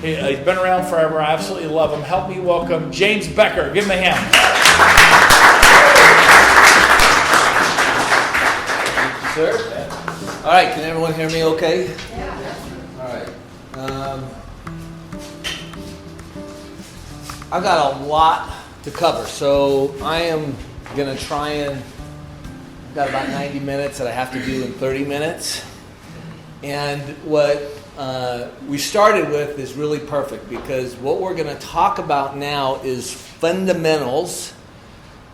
He's been around forever. I absolutely love him. Help me welcome James Becker. Give him a hand. Thank you, sir. All right, can everyone hear me okay? Yeah. All right. I've got a lot to cover, so I am going to try and, I've got about 90 minutes that I have to do in 30 minutes. And what we started with is really perfect, because what we're going to talk about now is fundamentals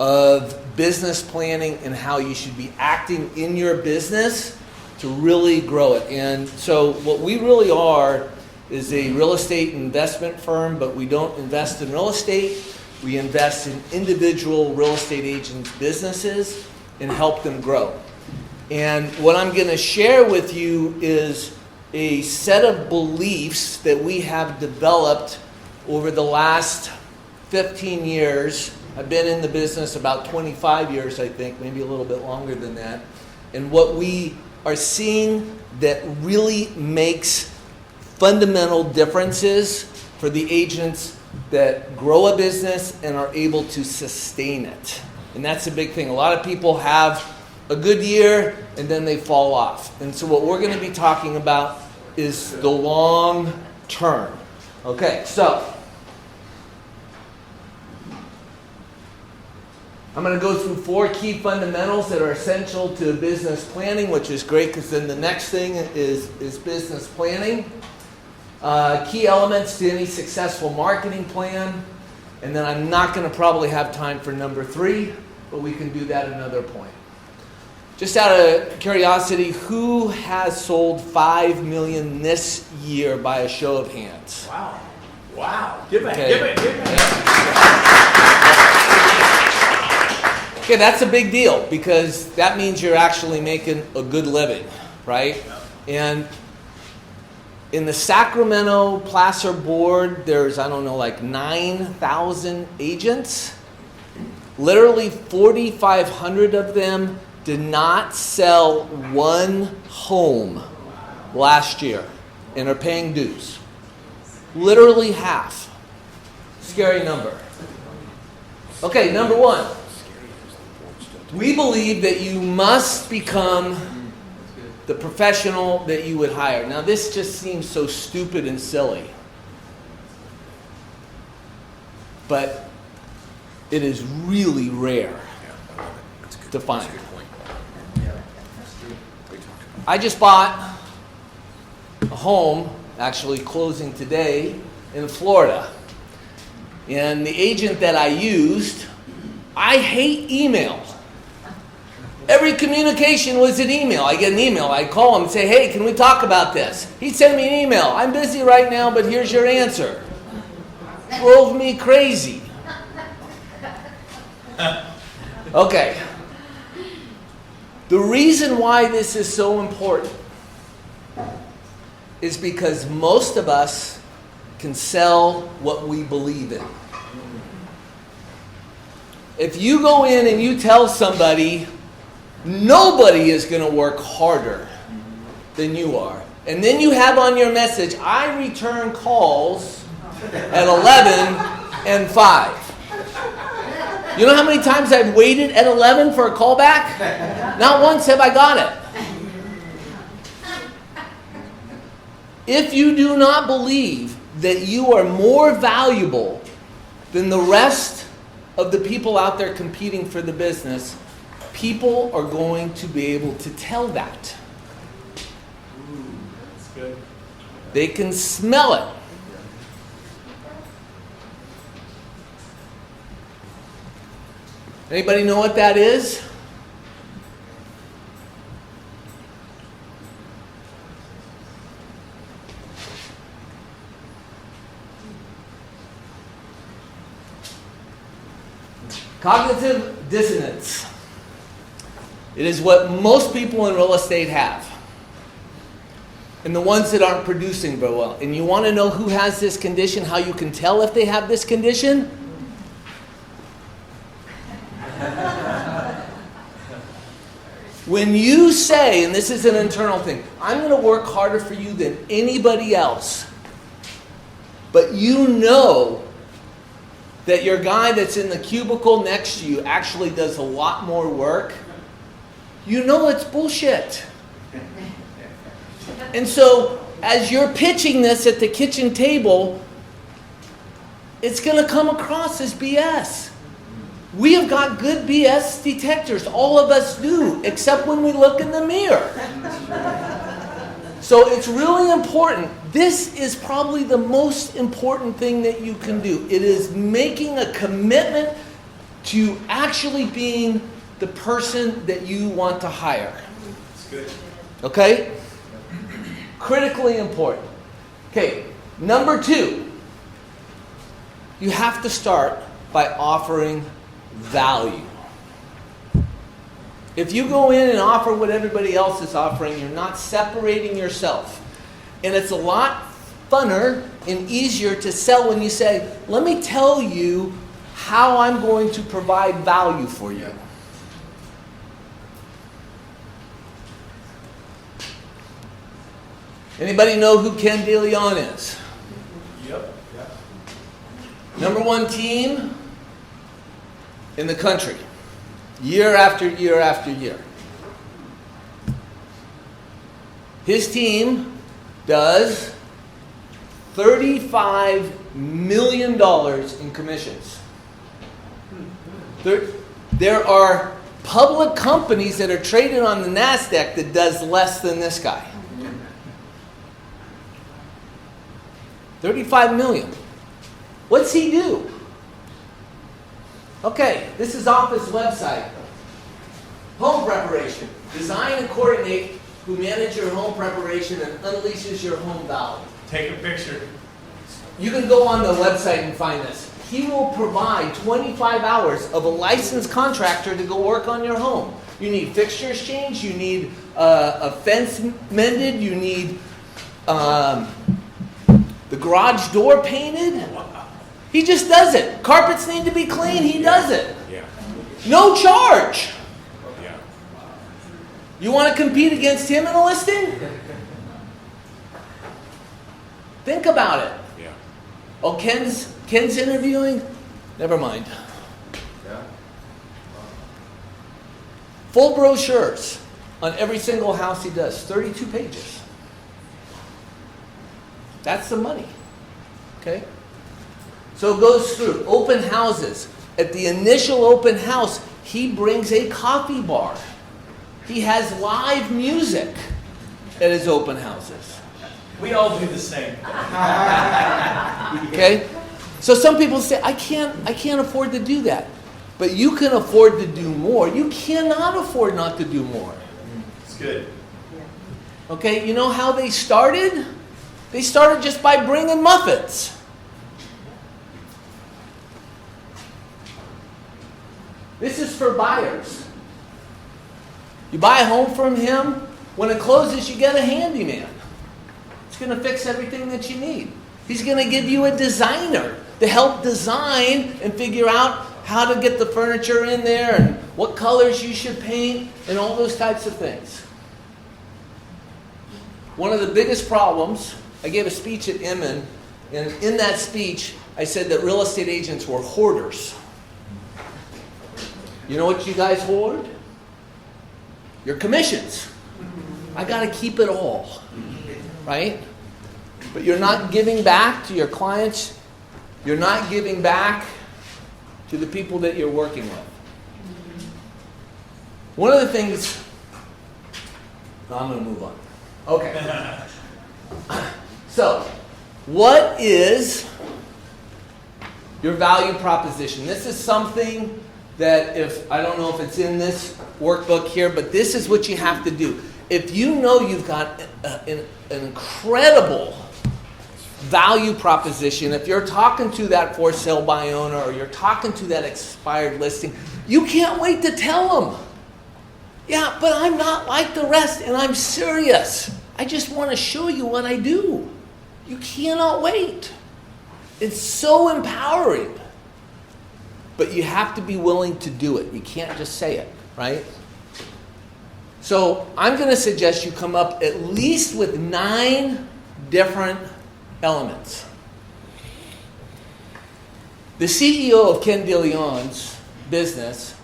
of business planning and how you should be acting in your business to really grow it. And so what we really are is a real estate investment firm, but we don't invest in real estate. We invest in individual real estate agents' businesses and help them grow. And what I'm going to share with you is a set of beliefs that we have developed over the last 15 years. I've been in the business about 25 years, I think, maybe a little bit longer than that. And what we are seeing that really makes fundamental differences for the agents that grow a business and are able to sustain it. And that's a big thing. A lot of people have a good year and then they fall off. And so what we're going to be talking about is the long term. Okay, so I'm going to go through 4 key fundamentals that are essential to business planning, which is great because then the next thing is business planning. Key elements to any successful marketing plan. And then I'm not going to probably have time for number 3, but we can do that another point. Just out of curiosity, who has sold $5 million this year by a show of hands? Wow. Give it. Okay, that's a big deal because that means you're actually making a good living, right? And in the Sacramento Placer Board, there's, like 9,000 agents. Literally 4,500 of them did not sell one home last year and are paying dues. Literally half. Scary number. Okay, number 1. We believe that you must become the professional that you would hire. Now, this just seems so stupid and silly. But it is really rare to find. I just bought a home, actually closing today, in Florida. And the agent that I used, I hate email. Every communication was an email. I get an email. I call him and say, hey, can we talk about this? He'd send me an email. I'm busy right now, but here's your answer. Drove me crazy. Okay. The reason why this is so important is because most of us can sell what we believe in. If you go in and you tell somebody, nobody is going to work harder than you are. And then you have on your message, I return calls at 11 and 5. You know how many times I've waited at 11 for a call back? Not once have I got it. If you do not believe that you are more valuable than the rest of the people out there competing for the business, people are going to be able to tell that. That's good. They can smell it. Anybody know what that is? Cognitive dissonance. It is what most people in real estate have. And the ones that aren't producing very well. And you want to know who has this condition, how you can tell if they have this condition? When you say, and this is an internal thing, I'm going to work harder for you than anybody else, but you know that your guy that's in the cubicle next to you actually does a lot more work, you know it's bullshit. And so, as you're pitching this at the kitchen table, it's going to come across as BS. We have got good BS detectors. All of us do, except when we look in the mirror. So it's really important. This is probably the most important thing that you can do. It is making a commitment to actually being the person that you want to hire. That's good. Okay? Critically important. Okay, number 2. You have to start by offering value. If you go in and offer what everybody else is offering, you're not separating yourself. And it's a lot funner and easier to sell when you say, let me tell you how I'm going to provide value for you. Anybody know who Ken DeLeon is? Yep. Number 1 team in the country. Year after year after year. His team does $35 million in commissions. There are public companies that are traded on the NASDAQ that does less than this guy. 35 million. What's he do? Okay, this is off his website. Home preparation. Design and coordinate who manage your home preparation and unleashes your home value. Take a picture. You can go on the website and find this. He will provide 25 hours of a licensed contractor to go work on your home. You need fixtures changed. You need a fence mended. You need the garage door painted. He just does it. Carpets need to be clean. He does it. Yeah. No charge. Yeah. You want to compete against him in a listing? Think about it. Yeah. Oh, Ken's interviewing? Never mind. Yeah. Full brochures on every single house he does. 32 pages. That's the money. Okay? So it goes through open houses. At the initial open house, he brings a coffee bar. He has live music at his open houses. We all do the same. Okay? So some people say, I can't afford to do that. But you can afford to do more. You cannot afford not to do more. It's good. Okay? You know how they started? They started just by bringing muffins. This is for buyers. You buy a home from him, when it closes, you get a handyman. It's going to fix everything that you need. He's going to give you a designer to help design and figure out how to get the furniture in there and what colors you should paint and all those types of things. One of the biggest problems, I gave a speech at Inman, and in that speech, I said that real estate agents were hoarders. You know what you guys hoard? Your commissions. I got to keep it all, right? But you're not giving back to your clients. You're not giving back to the people that you're working with. One of the things... No, I'm going to move on. Okay. So, what is your value proposition? This is something that I don't know if it's in this workbook here, but this is what you have to do. If you know you've got an incredible value proposition, if you're talking to that for sale by owner or you're talking to that expired listing, you can't wait to tell them. Yeah, but I'm not like the rest and I'm serious. I just want to show you what I do. You cannot wait. It's so empowering. But you have to be willing to do it. You can't just say it, right? So I'm going to suggest you come up at least with 9 different elements. The CEO of Ken DeLeon's business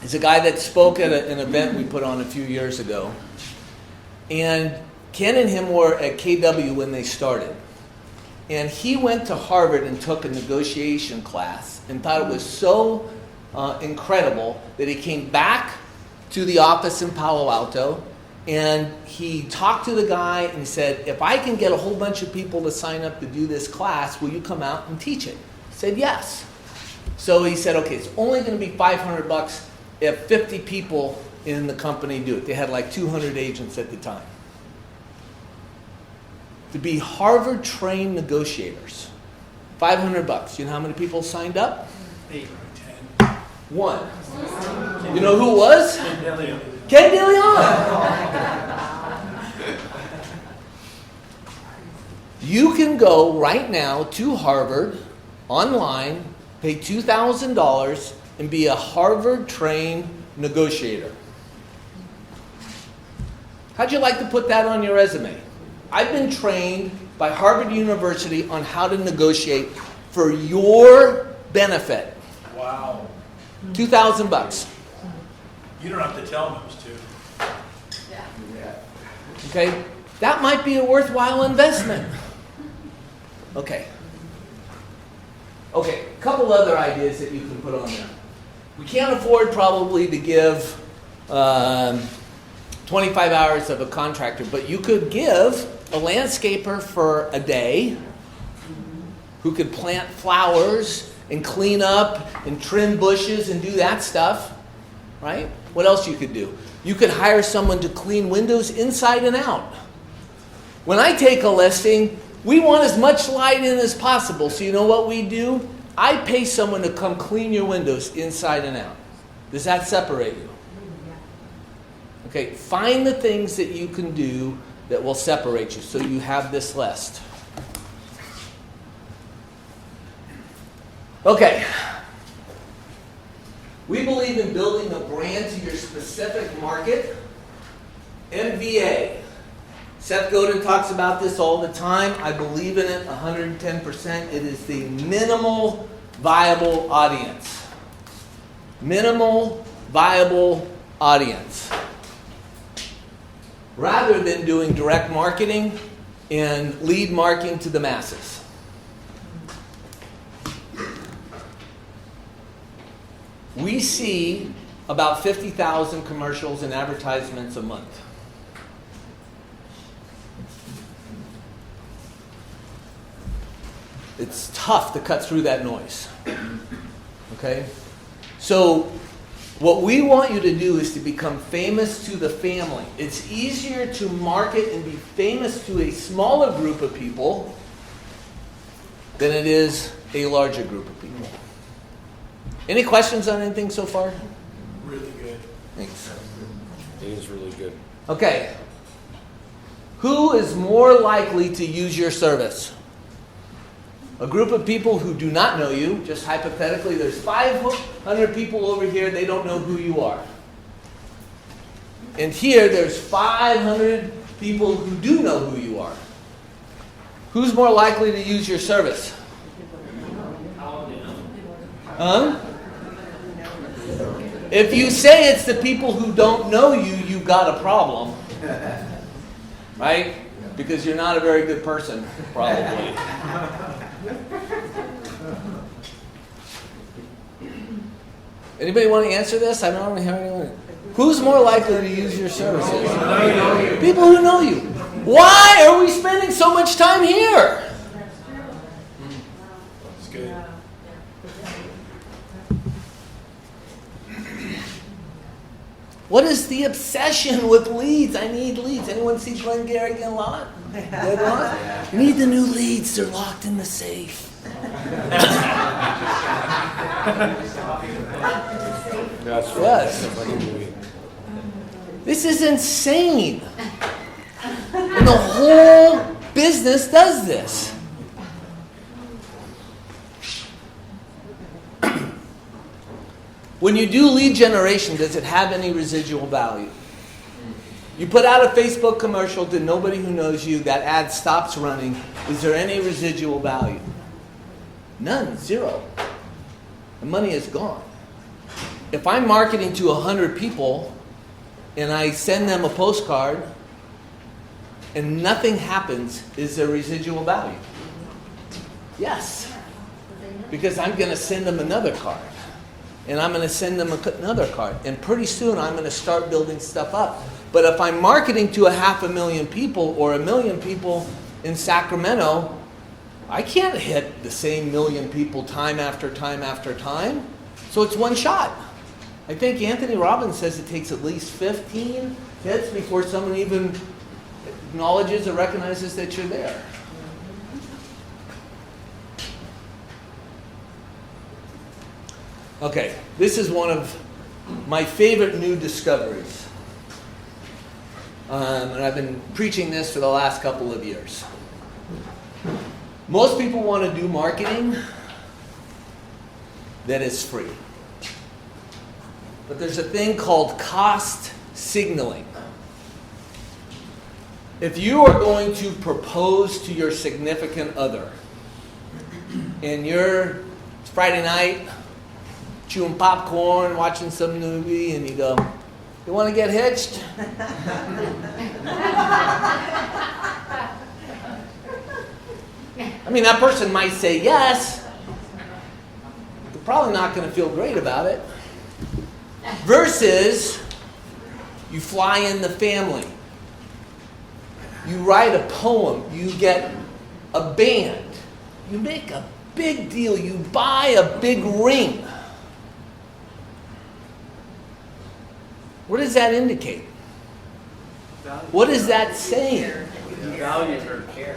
is a guy that spoke at an event we put on a few years ago. And Ken and him were at KW when they started. And he went to Harvard and took a negotiation class and thought it was so incredible that he came back to the office in Palo Alto and he talked to the guy and he said, if I can get a whole bunch of people to sign up to do this class, will you come out and teach it? He said, yes. So he said, okay, it's only going to be $500 if 50 people in the company do it. They had like 200 agents at the time. To be Harvard-trained negotiators, $500. You know how many people signed up? 8 or 10. One. You know who it was? Ken DeLeon. You can go right now to Harvard online, pay $2,000, and be a Harvard-trained negotiator. How'd you like to put that on your resume? I've been trained by Harvard University on how to negotiate for your benefit. Wow. $2,000. You don't have to tell them it was 2. Okay? That might be a worthwhile investment. Okay. Okay, a couple other ideas that you can put on there. We can't afford probably to give 25 hours of a contractor, but you could give a landscaper for a day who could plant flowers and clean up and trim bushes and do that stuff, right? What else you could do? You could hire someone to clean windows inside and out. When I take a listing, we want as much light in as possible. So you know what we do? I pay someone to come clean your windows inside and out. Does that separate you? Okay, find the things that you can do that will separate you so you have this list. Okay. We believe in building a brand to your specific market. MVA. Seth Godin talks about this all the time. I believe in it 110%. It is the minimal viable audience. Minimal viable audience. Rather than doing direct marketing and lead marketing to the masses. We see about 50,000 commercials and advertisements a month. It's tough to cut through that noise. Okay? So, what we want you to do is to become famous to the family. It's easier to market and be famous to a smaller group of people than it is a larger group of people. Any questions on anything so far? Really good. Thanks. It is really good. Okay. Who is more likely to use your service? A group of people who do not know you, just hypothetically, there's 500 people over here, they don't know who you are. And here, there's 500 people who do know who you are. Who's more likely to use your service? Huh? If you say it's the people who don't know you, you've got a problem. Right? Because you're not a very good person, probably. Anybody want to answer this? I don't want to hear anyone. Who's more likely to use your services? People who know you. Why are we spending so much time here? That's good. What is the obsession with leads? I need leads. Anyone see Glenn Gary get a lot? You need the new leads. They're locked in the safe. Yes. This is insane. And the whole business does this. When you do lead generation, does it have any residual value? You put out a Facebook commercial to nobody who knows you, that ad stops running. Is there any residual value? None, zero. the money is gone. If I'm marketing to 100 people and I send them a postcard and nothing happens, is there residual value? Yes. Because I'm going to send them another card. And I'm going to send them another card. And pretty soon I'm going to start building stuff up. But if I'm marketing to 500,000 people or 1 million people in Sacramento, I can't hit the same 1 million people time after time after time. So it's one shot. I think Anthony Robbins says it takes at least 15 hits before someone even acknowledges or recognizes that you're there. Okay, this is one of my favorite new discoveries. And I've been preaching this for the last couple of years. Most people want to do marketing that is free. But there's a thing called cost signaling. If you are going to propose to your significant other, and it's Friday night, chewing popcorn, watching some movie, and you go, "You want to get hitched?" I mean, that person might say yes. They're probably not going to feel great about it. Versus, you fly in the family. You write a poem. You get a band. You make a big deal. You buy a big ring. What does that indicate? What is that saying? Value or care.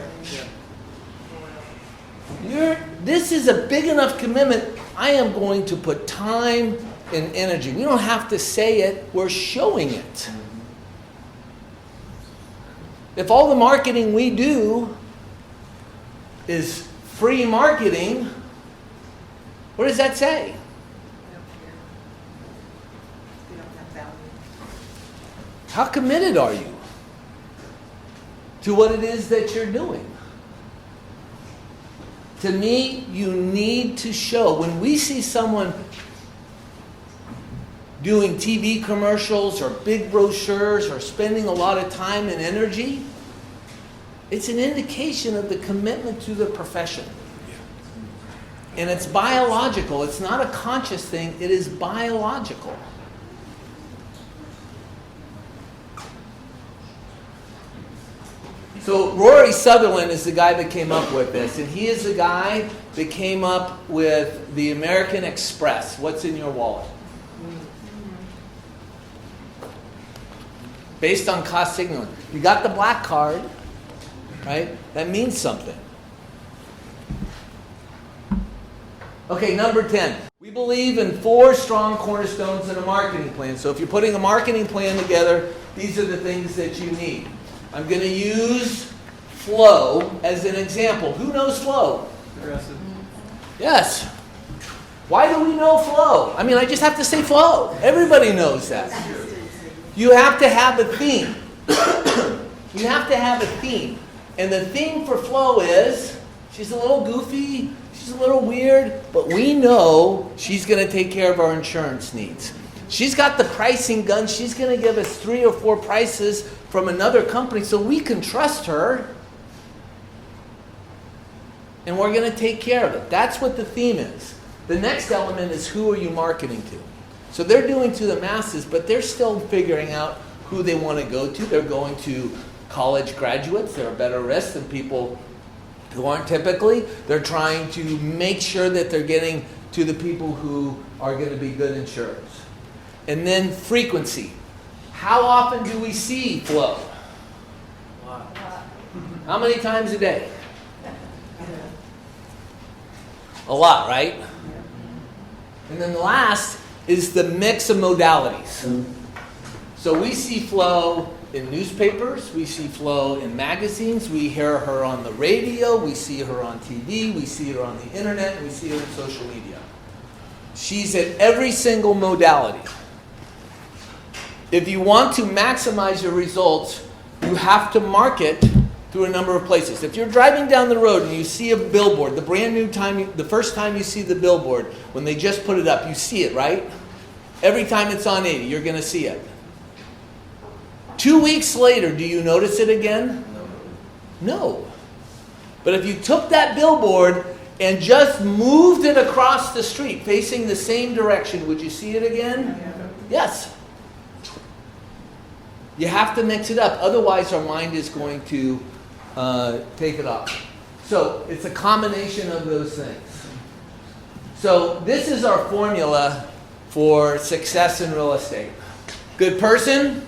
This is a big enough commitment. I am going to put time and energy. We don't have to say it. We're showing it. If all the marketing we do is free marketing, what does that say? How committed are you to what it is that you're doing? To me, you need to show. When we see someone doing TV commercials or big brochures or spending a lot of time and energy, it's an indication of the commitment to the profession. And it's biological. It's not a conscious thing. It is biological. So Rory Sutherland is the guy that came up with this, and he is the guy that came up with the American Express. What's in your wallet? Based on cost signaling. You got the black card, right? That means something. Okay, number 10. We believe in 4 strong cornerstones in a marketing plan. So if you're putting a marketing plan together, these are the things that you need. I'm going to use flow as an example. Who knows flow? Aggressive. Yes. Why do we know flow? I mean, I just have to say flow. Everybody knows that. You have to have a theme. You have to have a theme. And the theme for flow is, she's a little goofy, she's a little weird, but we know she's going to take care of our insurance needs. She's got the pricing gun. She's going to give us 3 or 4 prices from another company so we can trust her. And we're going to take care of it. That's what the theme is. The next element is, who are you marketing to? So they're doing to the masses, but they're still figuring out who they want to go to. They're going to college graduates. They're a better risk than people who aren't typically. They're trying to make sure that they're getting to the people who are going to be good insurers. And then frequency. How often do we see flow? How many times a day? A lot, right? And then the last is the mix of modalities. So we see flow in newspapers, we see flow in magazines, we hear her on the radio, we see her on TV, we see her on the internet, we see her on social media. She's at every single modality. If you want to maximize your results, you have to market through a number of places. If you're driving down the road and you see a billboard, the first time you see the billboard, when they just put it up, you see it, right? Every time it's on 80, you're going to see it. 2 weeks later, do you notice it again? No. But if you took that billboard and just moved it across the street, facing the same direction, would you see it again? Yes. You have to mix it up. Otherwise, our mind is going to take it off. So it's a combination of those things. So this is our formula for success in real estate. Good person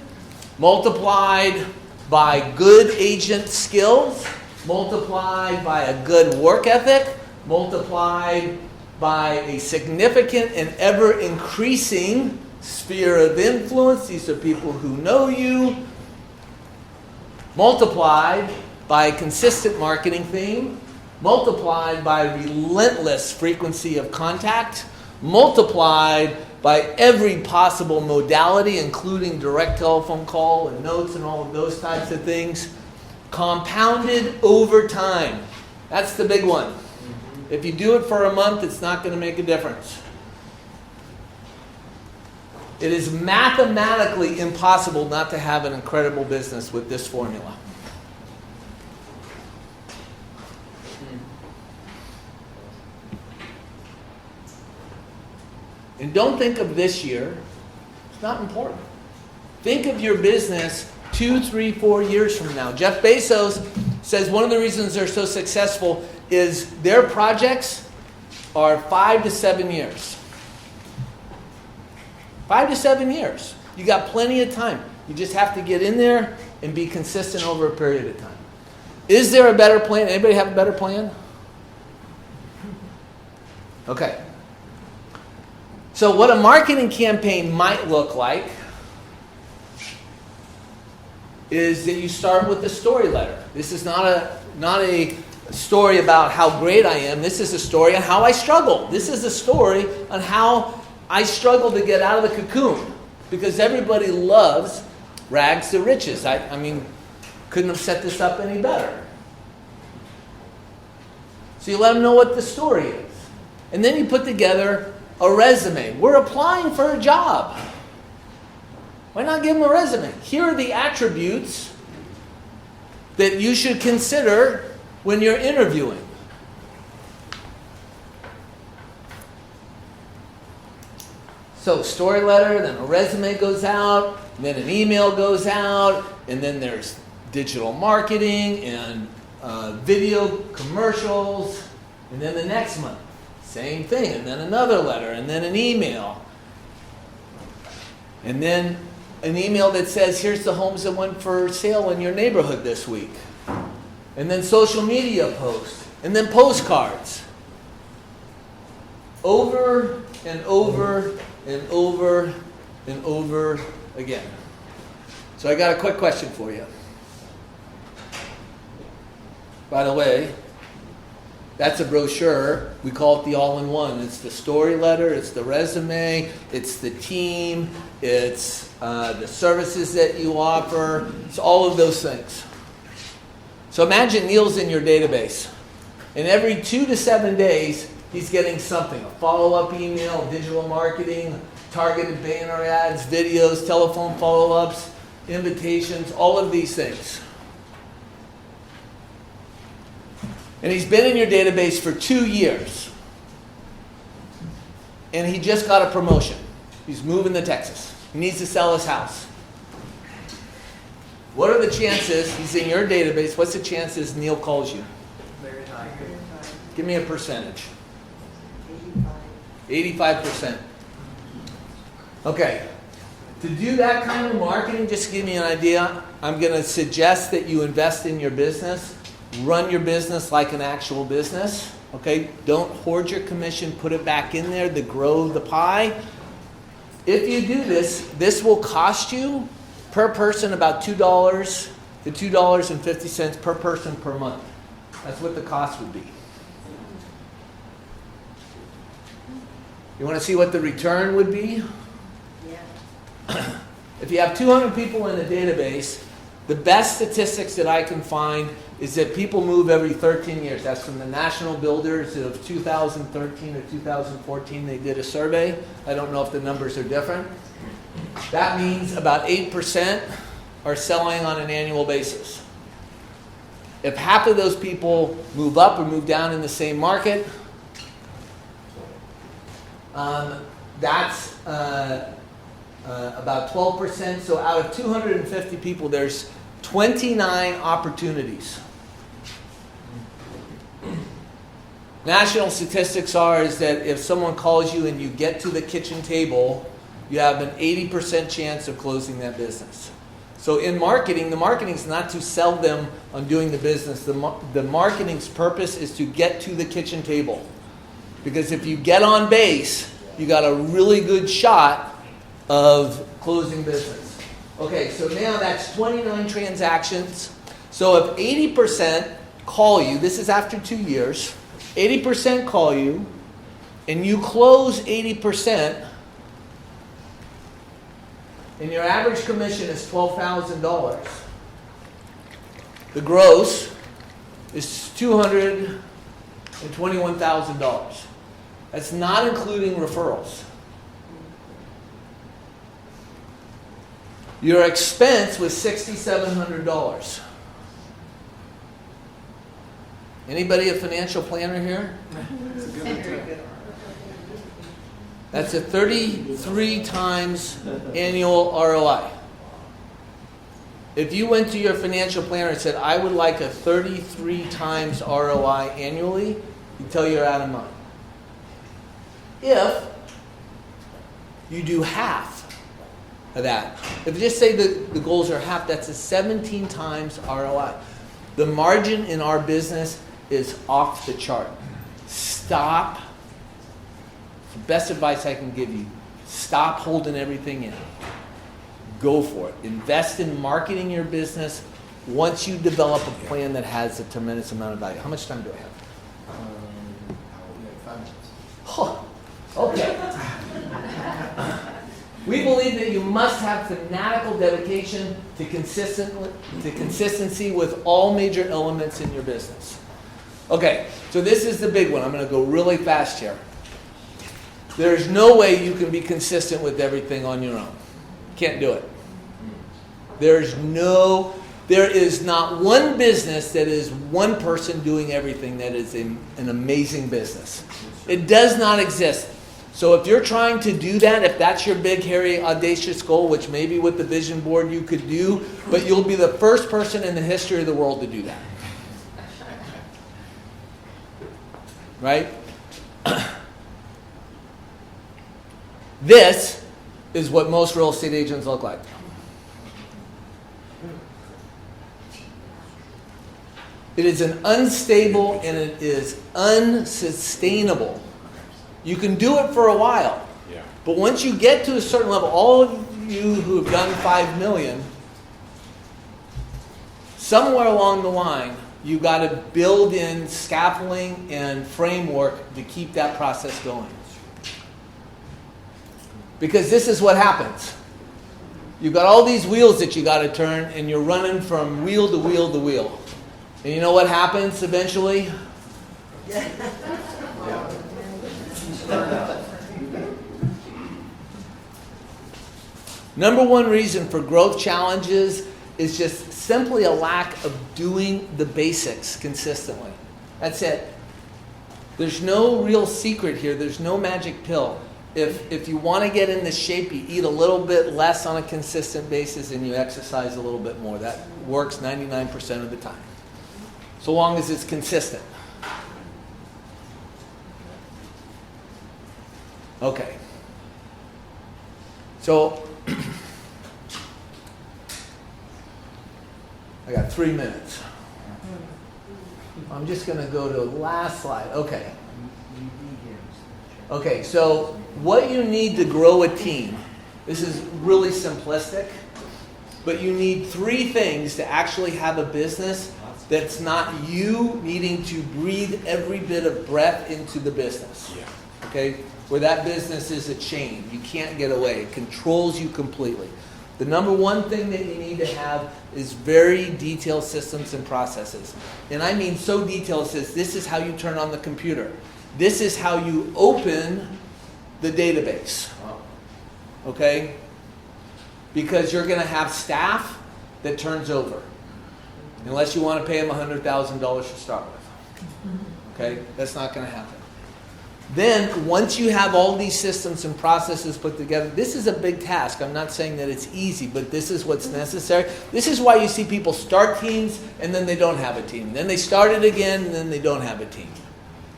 multiplied by good agent skills, multiplied by a good work ethic, multiplied by a significant and ever-increasing sphere of influence. These are people who know you. Multiplied by a consistent marketing theme, multiplied by relentless frequency of contact, multiplied by every possible modality, including direct telephone call and notes and all of those types of things, compounded over time. That's the big one. If you do it for a month, it's not going to make a difference. It is mathematically impossible not to have an incredible business with this formula. And don't think of this year. It's not important. Think of your business 2, 3, 4 years from now. Jeff Bezos says one of the reasons they're so successful is their projects are 5 to 7 years. 5 to 7 years. You got plenty of time. You just have to get in there and be consistent over a period of time. Is there a better plan? Anybody have a better plan? Okay. So what a marketing campaign might look like is that you start with the story letter. This is not a story about how great I am. This is a story on how I struggle. This is a story on how I struggle to get out of the cocoon, because everybody loves rags to riches. I mean, couldn't have set this up any better. So you let them know what the story is. And then you put together a resume. We're applying for a job. Why not give them a resume? Here are the attributes that you should consider when you're interviewing. So story letter, then a resume goes out, then an email goes out, and then there's digital marketing and video commercials, and then the next month, same thing, and then another letter, and then an email, and then an email that says, here's the homes that went for sale in your neighborhood this week, and then social media posts, and then postcards. Over and over and over and over again. So I got a quick question for you. By the way, that's a brochure. We call it the all-in-one. It's the story letter, it's the resume, it's the team, it's the services that you offer. It's all of those things. So imagine Neil's in your database. And every 2 to 7 days, he's getting something. A follow-up email, digital marketing, targeted banner ads, videos, telephone follow-ups, invitations, all of these things. And he's been in your database for 2 years. And he just got a promotion. He's moving to Texas. He needs to sell his house. What are the chances he's in your database? What's the chances Neil calls you? Very high. Give me a percentage. 85%. Okay. To do that kind of marketing, just to give you an idea, I'm going to suggest that you invest in your business. Run your business like an actual business. Okay? Don't hoard your commission. Put it back in there to grow the pie. If you do this, this will cost you per person about $2 to $2.50 per person per month. That's what the cost would be. You want to see what the return would be? Yeah. If you have 200 people in a database The best statistics that I can find is that people move every 13 years. That's from the National Builders of 2013 or 2014. They did a survey. I don't know if the numbers are different. That means about 8% are selling on an annual basis. If half of those people move up or move down in the same market, that's about 12%. So out of 250 people, there's 29 opportunities. National statistics is that if someone calls you and you get to the kitchen table, you have an 80% chance of closing that business. So in marketing, the marketing is not to sell them on doing the business. The marketing's purpose is to get to the kitchen table. Because if you get on base, you got a really good shot of closing business. Okay, so now that's 29 transactions. So if 80% call you, this is after 2 years, 80% call you, and you close 80%, and your average commission is $12,000. The gross is $221,000. That's not including referrals. Your expense was $6,700. Anybody a financial planner here? That's a 33 times annual ROI. If you went to your financial planner and said, I would like a 33 times ROI annually, he'd tell you you're out of money. If you do half of that, if you just say the goals are half, that's a 17 times ROI. The margin in our business is off the chart. Stop. The best advice I can give you, stop holding everything in. Go for it. Invest in marketing your business once you develop a plan that has a tremendous amount of value. How much time do I have? 5 minutes. Oh, okay. We believe that you must have fanatical dedication to consistency with all major elements in your business. Okay, so this is the big one. I'm going to go really fast here. There's no way you can be consistent with everything on your own. Can't do it. There is not one business that is one person doing everything that is an amazing business. It does not exist. So if you're trying to do that, if that's your big, hairy, audacious goal, which maybe with the vision board you could do, but you'll be the first person in the history of the world to do that. Right? This is what most real estate agents look like. It is an unstable and it is unsustainable. You can do it for a while. Yeah. But once you get to a certain level, all of you who have done 5 million, somewhere along the line, you got to build in scaffolding and framework to keep that process going. Because this is what happens. You've got all these wheels that you got to turn, and you're running from wheel to wheel to wheel. And you know what happens eventually? Number one reason for growth challenges is just simply a lack of doing the basics consistently. That's it. There's no real secret here. There's no magic pill. If you want to get into shape, you eat a little bit less on a consistent basis and you exercise a little bit more. That works 99% of the time. So long as it's consistent. Okay. So, I got 3 minutes. I'm just going to go to the last slide. Okay. Okay, so what you need to grow a team, this is really simplistic, but you need 3 things to actually have a business that's not you needing to breathe every bit of breath into the business. Okay? Where that business is a chain. You can't get away. It controls you completely. The number one thing that you need to have is very detailed systems and processes. And I mean so detailed as this is how you turn on the computer. This is how you open the database. Okay? Because you're going to have staff that turns over. Unless you want to pay them $100,000 to start with. Okay? That's not going to happen. Then, once you have all these systems and processes put together, this is a big task. I'm not saying that it's easy, but this is what's necessary. This is why you see people start teams and then they don't have a team. Then they start it again and then they don't have a team.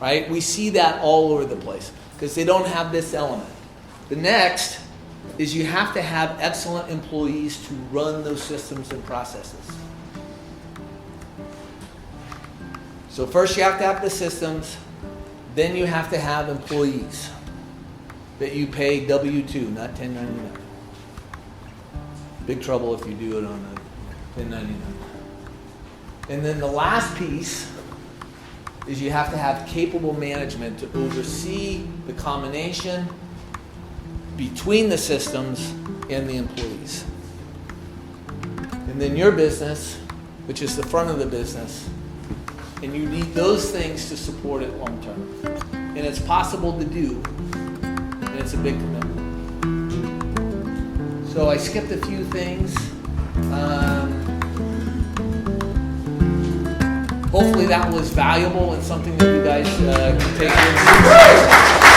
Right? We see that all over the place because they don't have this element. The next is you have to have excellent employees to run those systems and processes. So first you have to have the systems. Then you have to have employees that you pay W-2, not 1099. Big trouble if you do it on a 1099. And then the last piece is you have to have capable management to oversee the combination between the systems and the employees. And then your business, which is the front of the business, and you need those things to support it long term. And it's possible to do, and it's a big commitment. So I skipped a few things. Hopefully that was valuable and something that you guys can take in.